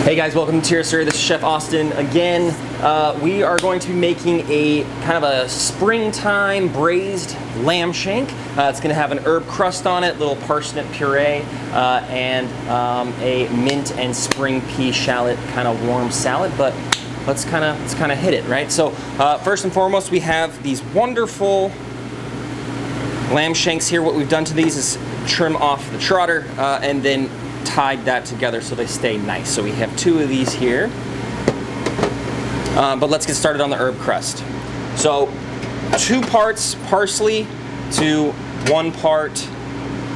Hey guys, welcome to Tier. This is Chef Austin again. We are going to be making a kind of a springtime braised lamb shank. It's going to have an herb crust on it, little parsnip puree, and a mint and spring pea shallot kind of warm salad. But let's kind of hit it, right? So first and foremost, we have these wonderful lamb shanks here. What we've done to these is trim off the trotter and then tied that together so they stay nice. So we have two of these here. But let's get started on the herb crust. So 2 parts parsley to 1 part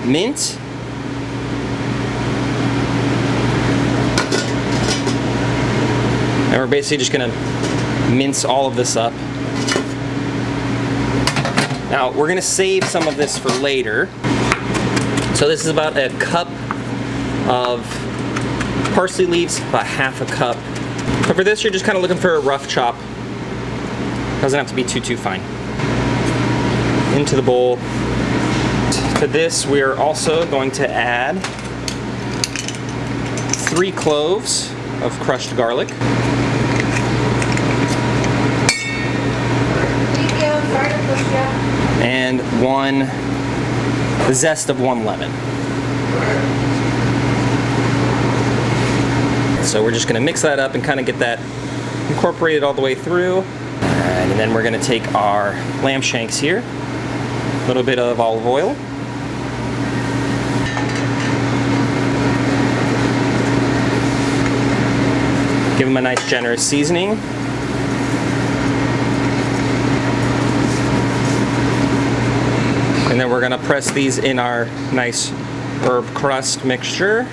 mint. And we're basically just gonna mince all of this up. Now we're gonna save some of this for later. So this is about a cup of parsley leaves, about half a cup. But for this, you're just kind of looking for a rough chop. Doesn't have to be too fine. Into the bowl. To this, we're also going to add 3 cloves of crushed garlic. And the zest of 1 lemon. So we're just going to mix that up and kind of get that incorporated all the way through. And then we're going to take our lamb shanks here, a little bit of olive oil, give them a nice generous seasoning, and then we're going to press these in our nice herb crust mixture.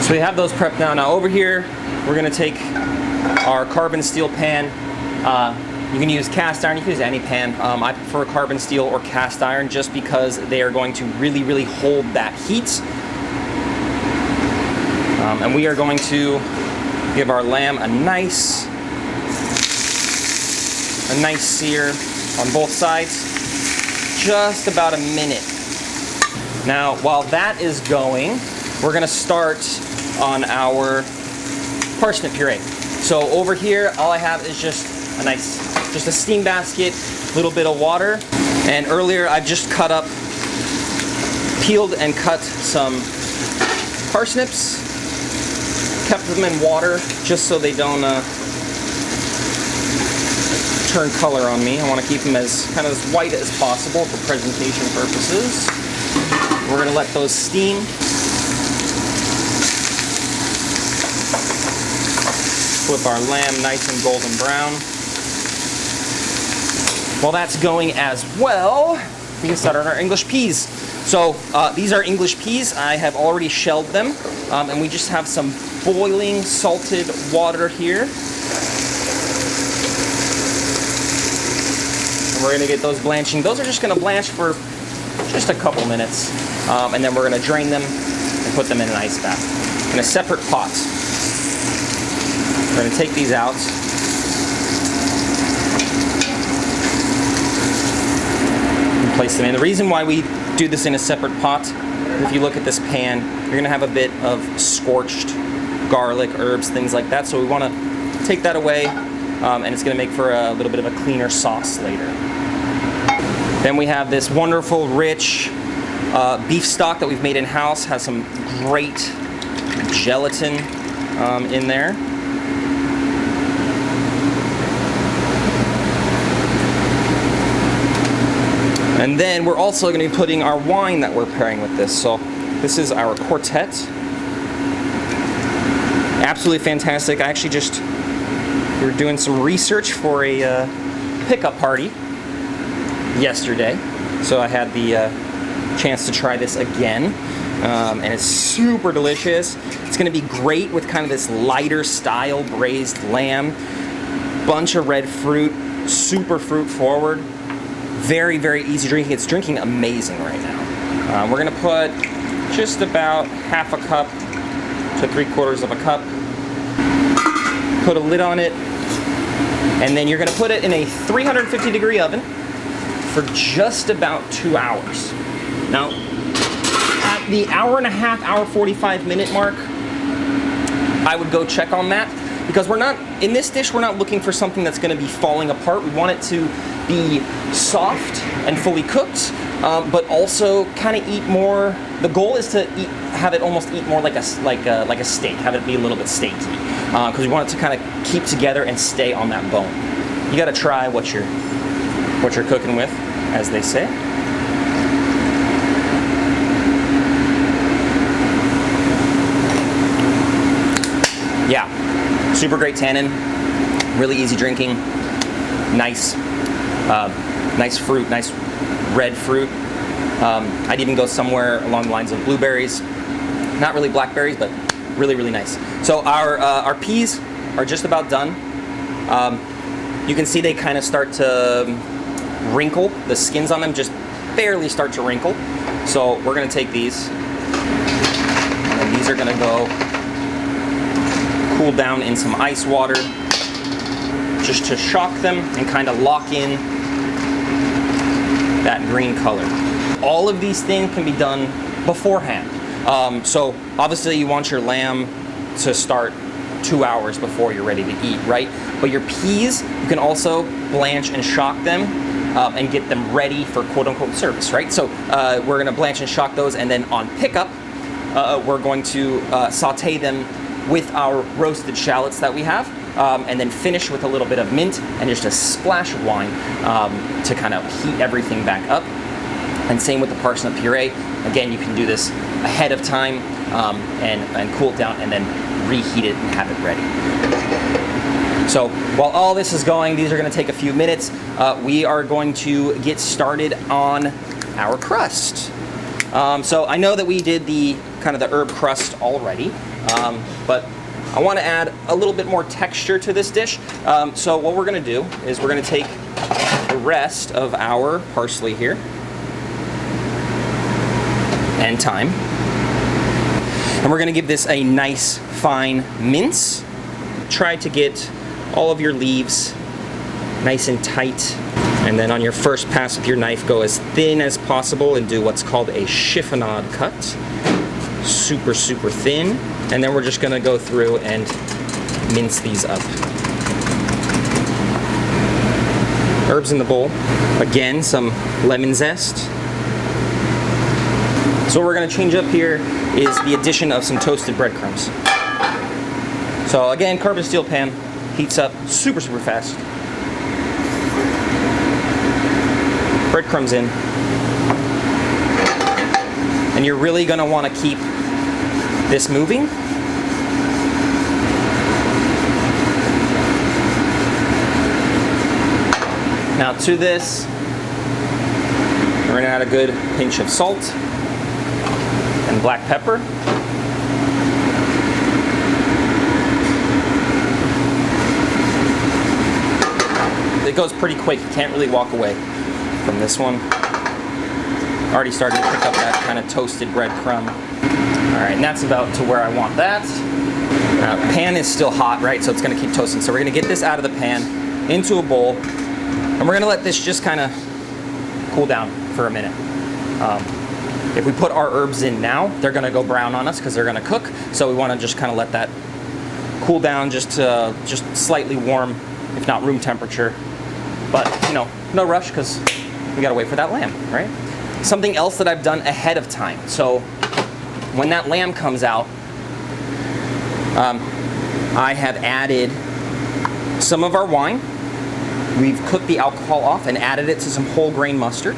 So we have those prepped now. Now over here, we're gonna take our carbon steel pan. You can use cast iron, you can use any pan. I prefer carbon steel or cast iron just because they are going to really hold that heat. And we are going to give our lamb a nice sear on both sides, just about a minute. Now, while that is going, we're gonna start on our parsnip puree. So over here, all I have is just a steam basket, a little bit of water, and earlier I've just peeled and cut some parsnips, kept them in water just so they don't turn color on me. I want to keep them as white as possible for presentation purposes. We're gonna let those steam. Flip our lamb nice and golden brown. While that's going as well, we can start on our English peas. So these are English peas. I have already shelled them, and we just have some boiling salted water here. And we're gonna get those blanching. Those are just gonna blanch for just a couple minutes, and then we're gonna drain them and put them in an ice bath in a separate pot. We're going to take these out. And place them in. The reason why we do this in a separate pot, if you look at this pan, you're going to have a bit of scorched garlic, herbs, things like that. So we want to take that away, and it's going to make for a little bit of a cleaner sauce later. Then we have this wonderful, rich beef stock that we've made in-house. Has some great gelatin in there. And then we're also going to be putting our wine that we're pairing with this. So this is our Quartet. Absolutely fantastic. I actually we were doing some research for a pickup party yesterday. So I had the chance to try this again. And it's super delicious. It's going to be great with kind of this lighter style braised lamb. Bunch of red fruit, super fruit forward. Very easy drinking. It's drinking amazing right now. We're gonna put just about half a cup to 3/4 of a cup. Put a lid on it, and then you're gonna put it in a 350-degree oven for just about 2 hours. Now, at the hour and a half, hour 45-minute mark, I would go check on that, because in this dish, we're not looking for something that's going to be falling apart. We want it to be soft and fully cooked, but also kind of eat more. The goal is to have it almost eat more like a steak, have it be a little bit steaky, because we want it to kind of keep together and stay on that bone. You got to try what you're cooking with, as they say. Yeah, super great tannin, really easy drinking, nice fruit, nice red fruit. I'd even go somewhere along the lines of blueberries, not really blackberries, but really, really nice. So our peas are just about done. You can see they kind of start to wrinkle. The skins on them just barely start to wrinkle. So we're gonna take these, and then these are gonna go cool down in some ice water, just to shock them and kind of lock in that green color. All of these things can be done beforehand. So obviously you want your lamb to start 2 hours before you're ready to eat, right? But your peas, you can also blanch and shock them and get them ready for quote-unquote service, right? So we're gonna blanch and shock those, and then on pickup, we're going to saute them with our roasted shallots that we have, and then finish with a little bit of mint and just a splash of wine to kind of heat everything back up. And same with the parsnip puree. Again, you can do this ahead of time and cool it down, and then reheat it and have it ready. So while all this is going, these are going to take a few minutes. We are going to get started on our crust. So I know that we did the kind of the herb crust already, but I want to add a little bit more texture to this dish. So what we're going to do is we're going to take the rest of our parsley here and thyme, and we're going to give this a nice fine mince. Try to get all of your leaves nice and tight, and then on your first pass with your knife, go as thin as possible and do what's called a chiffonade cut. Super, super thin. And then we're just gonna go through and mince these up. Herbs in the bowl. Again, some lemon zest. So what we're gonna change up here is the addition of some toasted breadcrumbs. So again, carbon steel pan, heats up super, super fast. Breadcrumbs in. And you're really gonna wanna keep this moving. Now to this, we're gonna add a good pinch of salt and black pepper. It goes pretty quick, you can't really walk away from this one. Already starting to pick up that kind of toasted breadcrumb. All right, and that's about to where I want that. Now, pan is still hot, right? So it's gonna keep toasting. So we're gonna get this out of the pan into a bowl, and we're gonna let this just kind of cool down for a minute. If we put our herbs in now, they're gonna go brown on us because they're gonna cook. So we wanna just kind of let that cool down, just slightly warm, if not room temperature. But, you know, no rush, because we gotta wait for that lamb, right? Something else that I've done ahead of time. So when that lamb comes out, I have added some of our wine. We've cooked the alcohol off and added it to some whole grain mustard.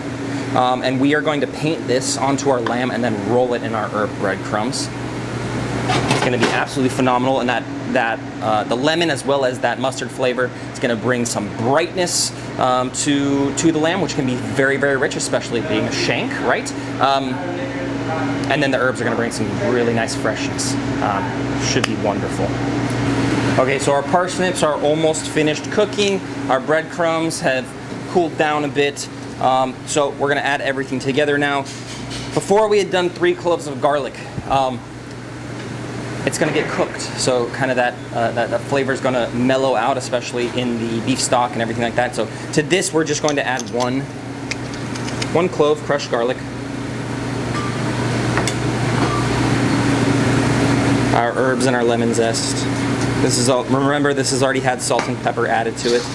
And we are going to paint this onto our lamb and then roll it in our herb breadcrumbs. It's gonna be absolutely phenomenal, and the lemon as well as that mustard flavor, it's gonna bring some brightness to the lamb, which can be very, very rich, especially being a shank, right? And then the herbs are gonna bring some really nice freshness. Should be wonderful. Okay, so our parsnips are almost finished cooking. Our breadcrumbs have cooled down a bit. So we're gonna add everything together now. Before we had done 3 cloves of garlic. It's gonna get cooked, so kind of that flavor is gonna mellow out, especially in the beef stock and everything like that. So to this, we're just going to add one clove crushed garlic, our herbs and our lemon zest. This is all, remember, this has already had salt and pepper added to it.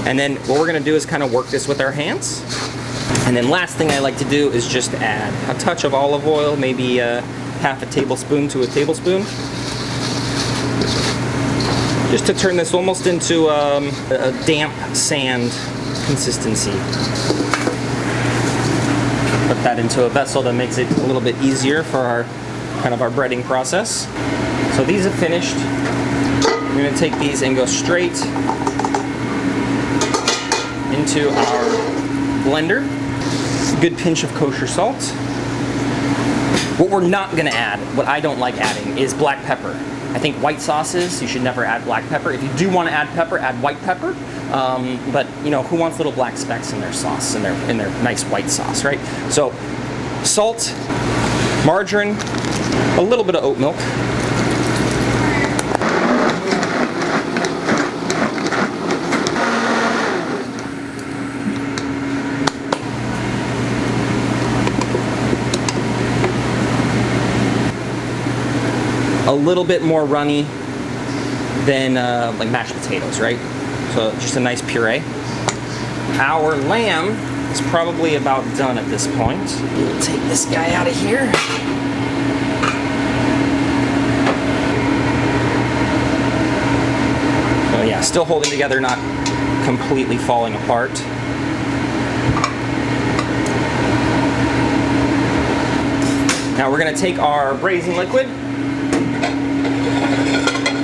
And then what we're gonna do is kind of work this with our hands. And then last thing I like to do is just add a touch of olive oil, maybe half a tablespoon to a tablespoon. Just to turn this almost into a damp sand consistency. Put that into a vessel that makes it a little bit easier for our our breading process. So these are finished. We're gonna take these and go straight into our blender. A good pinch of kosher salt. What we're not gonna add, what I don't like adding, is black pepper. I think white sauces, you should never add black pepper. If you do want to add pepper, add white pepper. But you know, who wants little black specks in their sauce, in their nice white sauce, right? So, salt, margarine, a little bit of oat milk. A little bit more runny than like mashed potatoes, right? So just a nice puree. Our lamb is probably about done at this point. We'll take this guy out of here. Oh yeah, still holding together, not completely falling apart. Now we're gonna take our braising liquid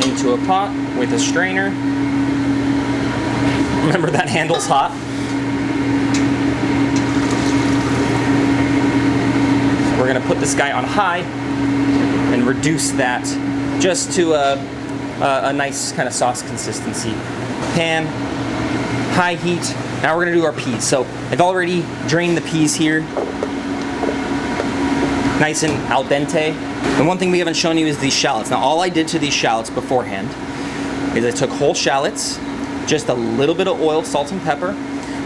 into a pot with a strainer. Remember, that handle's hot. We're gonna put this guy on high and reduce that just to a nice kind of sauce consistency. Pan, high heat. Now we're gonna do our peas. So I've already drained the peas here. Nice and al dente. And one thing we haven't shown you is these shallots. Now all I did to these shallots beforehand is I took whole shallots, just a little bit of oil, salt and pepper,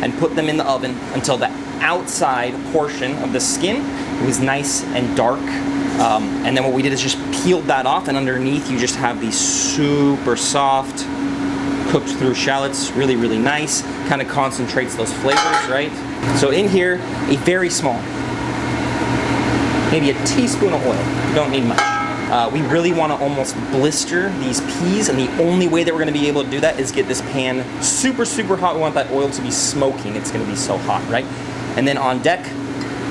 and put them in the oven until the outside portion of the skin was nice and dark. And then what we did is just peeled that off, and underneath you just have these super soft, cooked through shallots, really, really nice. Kind of concentrates those flavors, right? So in here, a very small, maybe a teaspoon of oil. You don't need much. We really want to almost blister these peas, and the only way that we're going to be able to do that is get this pan super, super hot. We want that oil to be smoking. It's going to be so hot, right? And then on deck,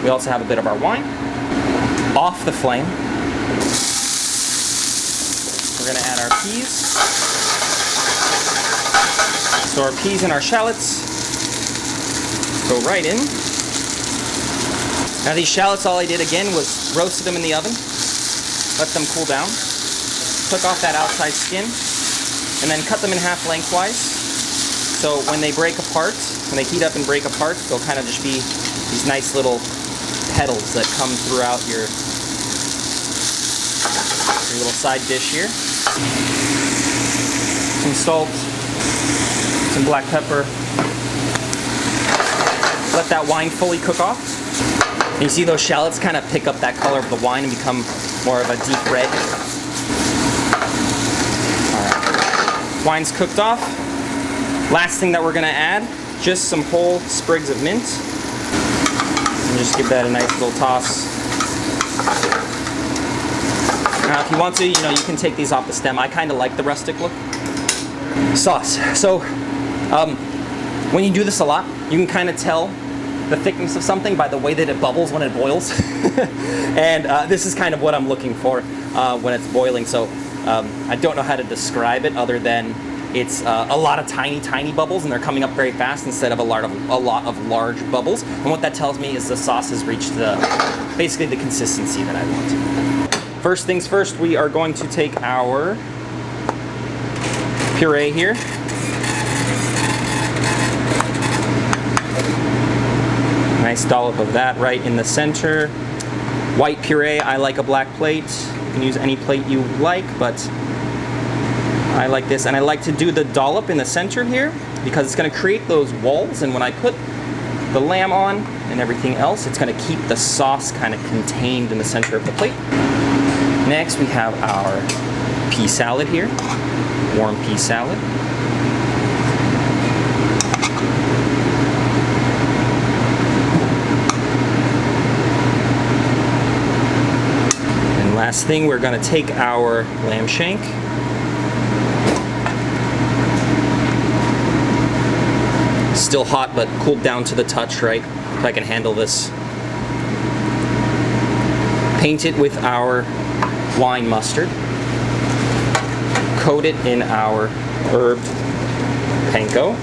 we also have a bit of our wine. Off the flame, we're going to add our peas. So our peas and our shallots go right in. Now these shallots, all I did again was roasted them in the oven, let them cool down, took off that outside skin, and then cut them in half lengthwise. So when they break apart, when they heat up and break apart, they'll kind of just be these nice little petals that come throughout your little side dish here. Some salt, some black pepper. Let that wine fully cook off. And you see those shallots kind of pick up that color of the wine and become more of a deep red. Alright, wine's cooked off. Last thing that we're gonna add, just some whole sprigs of mint. And just give that a nice little toss. Now if you want to, you know, you can take these off the stem. I kind of like the rustic look. Sauce. So, when you do this a lot, you can kind of tell the thickness of something by the way that it bubbles when it boils. And this is kind of what I'm looking for when it's boiling. So I don't know how to describe it other than it's a lot of tiny, tiny bubbles, and they're coming up very fast instead of a lot of large bubbles. And what that tells me is the sauce has reached basically the consistency that I want. First things first, we are going to take our puree here. Nice dollop of that right in the center. White puree, I like a black plate. You can use any plate you like, but I like this. And I like to do the dollop in the center here because it's going to create those walls, and when I put the lamb on and everything else, it's going to keep the sauce kind of contained in the center of the plate. Next, we have our pea salad here, warm pea salad. And last thing, we're going to take our lamb shank, still hot but cooled down to the touch, right? If I can handle this. Paint it with our wine mustard. Coat it in our herb panko.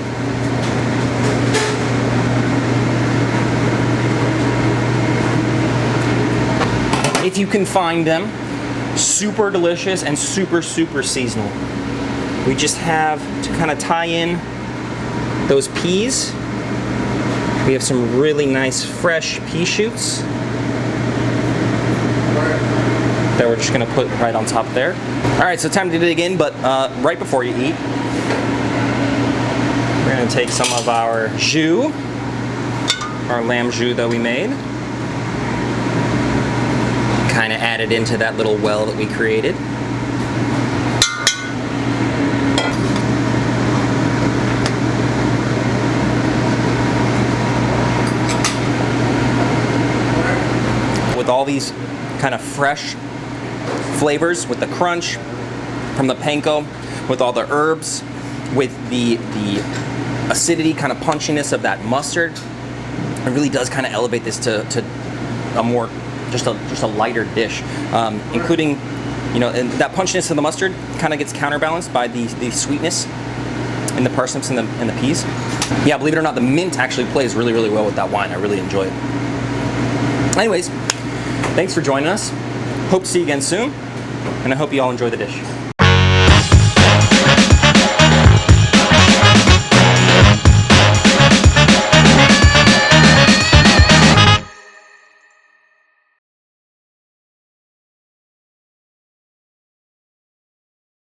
If you can find them, super delicious and super seasonal. We just have to kind of tie in those peas. We have some really nice fresh pea shoots that we're just gonna put right on top there. All right, so time to dig in, but right before you eat, we're gonna take some of our jus, our lamb jus that we made, kind of add it into that little well that we created. With all these kind of fresh flavors, with the crunch from the panko, with all the herbs, with the acidity, kind of punchiness of that mustard, it really does kind of elevate this to a more just a lighter dish, including, you know, and that punchiness of the mustard kind of gets counterbalanced by the sweetness in the parsnips and the peas. Yeah, believe it or not, the mint actually plays really well with that wine. I really enjoy it. Anyways, thanks for joining us. Hope to see you again soon, and I hope you all enjoy the dish.